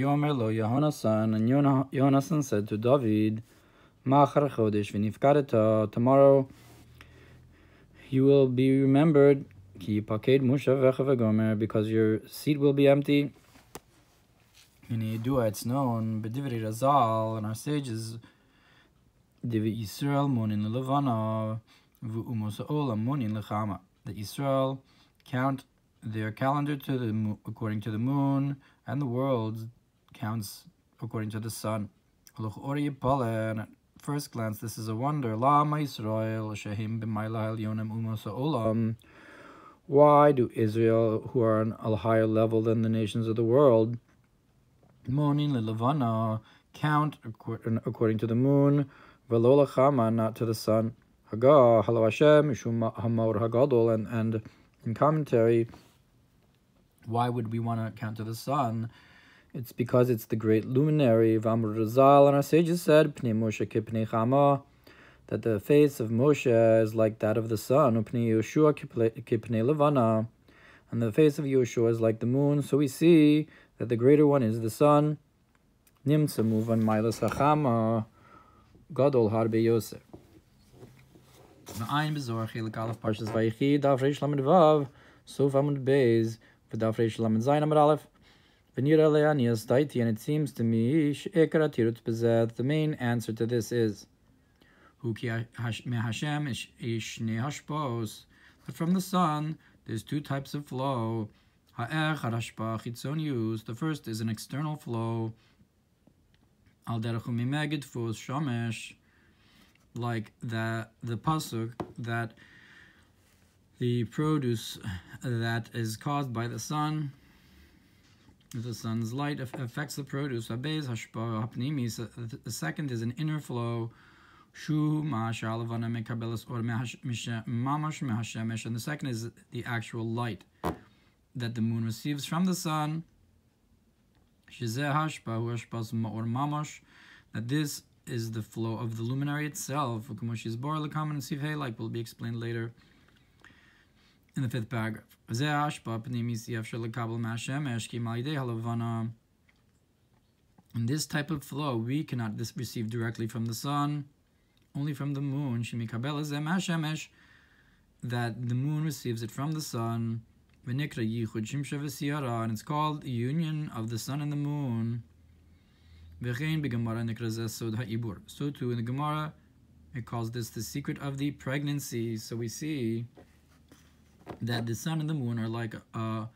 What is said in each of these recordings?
ויאמר לו יהונתן, and Yonatan said to David, Machar chodesh v'nifkadeta, tomorrow you will be remembered, ki paked mushavecha v'gomer, because your seat will be empty. In Yidua, it's known, b'divrei Razal, and our sages, Divi Yisrael monin l'levana, v'umos ha'olam monin l'chama. That Yisrael count their calendar according to the moon, and the world counts according to the sun. And at first glance, this is a wonder. Why do Israel, who are on a higher level than the nations of the world, count according to the moon, not to the sun? And in commentary, why would we want to count to the sun? It's because it's the great luminary. Ve'amar Razal, and our sages said, Pnei Moshe kipnei chama, that the face of Moshe is like that of the sun. Upnei Yehoshua kipnei levana, and the face of Yehoshua is like the moon. So we see that the greater one is the sun. Nimtza muvan mailas hachama gadol harbe yosef. V'ayin b'zohar chelik aleph parshas Vayechi daf reish lamed vav sof amud beis v'daf reish lamed zayin amud aleph. And it seems to me that the main answer to this is that from the sun there's two types of flow. The first is an external flow, like the pasuk that the produce that is caused by the sun, the sun's light affects the produce. The second is an inner flow, and the second is the actual light that the moon receives from the sun. That this is the flow of the luminary itself, like will be explained later in the 5th paragraph. In this type of flow, we cannot receive directly from the sun, only from the moon. That the moon receives it from the sun, and it's called the union of the sun and the moon. So too in the Gemara, it calls this the secret of the pregnancy. So we see that the sun and the moon are like a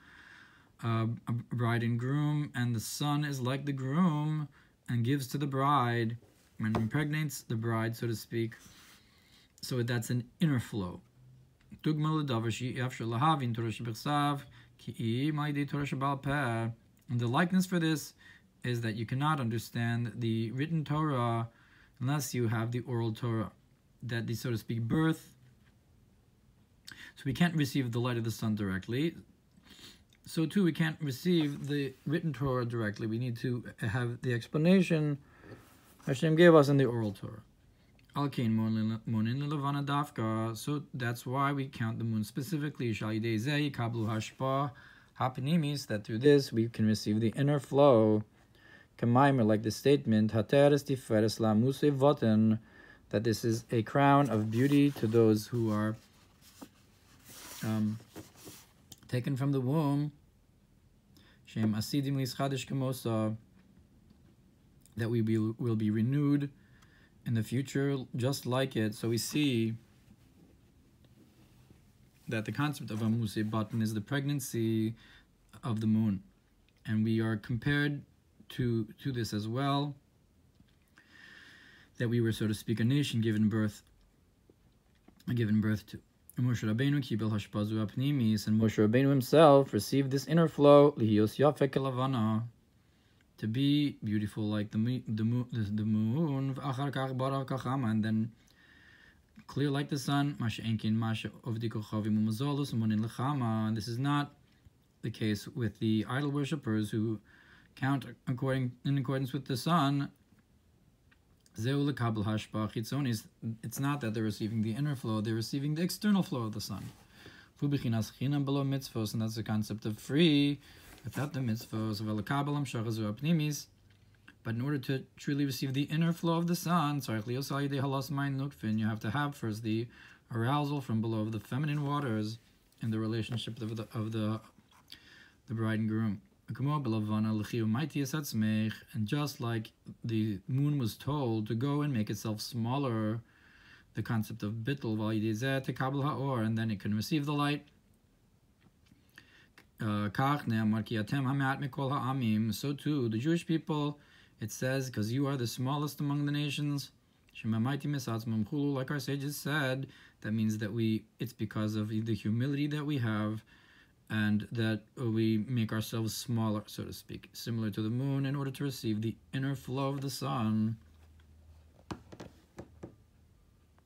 bride and groom, and the sun is like the groom and gives to the bride and impregnates the bride, so to speak. So that's an inner flow. And the likeness for this is that you cannot understand the written Torah unless you have the oral Torah, that the, so to speak, birth. So we can't receive the light of the sun directly. So too, we can't receive the written Torah directly. We need to have the explanation Hashem gave us in the oral Torah. So that's why we count the moon specifically. That through this we can receive the inner flow. Like the statement, that this is a crown of beauty to those who are taken from the womb, that we will be renewed in the future just like it. So we see that the concept of Amuse Batan is the pregnancy of the moon, and we are compared to this as well, that we were, so to speak, a nation given birth to. And Moshe Rabbeinu himself received this inner flow, to be beautiful like the moon, and then clear like the sun. And this is not the case with the idol worshippers who count in accordance with the sun. It's not that they're receiving the inner flow, they're receiving the external flow of the sun. And that's the concept of free without the mitzvahs of Elakabal Amshachas Apnimis. But in order to truly receive the inner flow of the sun, you have to have first the arousal from below of the feminine waters in the relationship of the bride and groom. And just like the moon was told to go and make itself smaller, the concept of bittul, and then it can receive the light. So too, the Jewish people, it says, because you are the smallest among the nations, like our sages said, that means that it's because of the humility that we have, and that we make ourselves smaller, so to speak, similar to the moon, in order to receive the inner flow of the sun.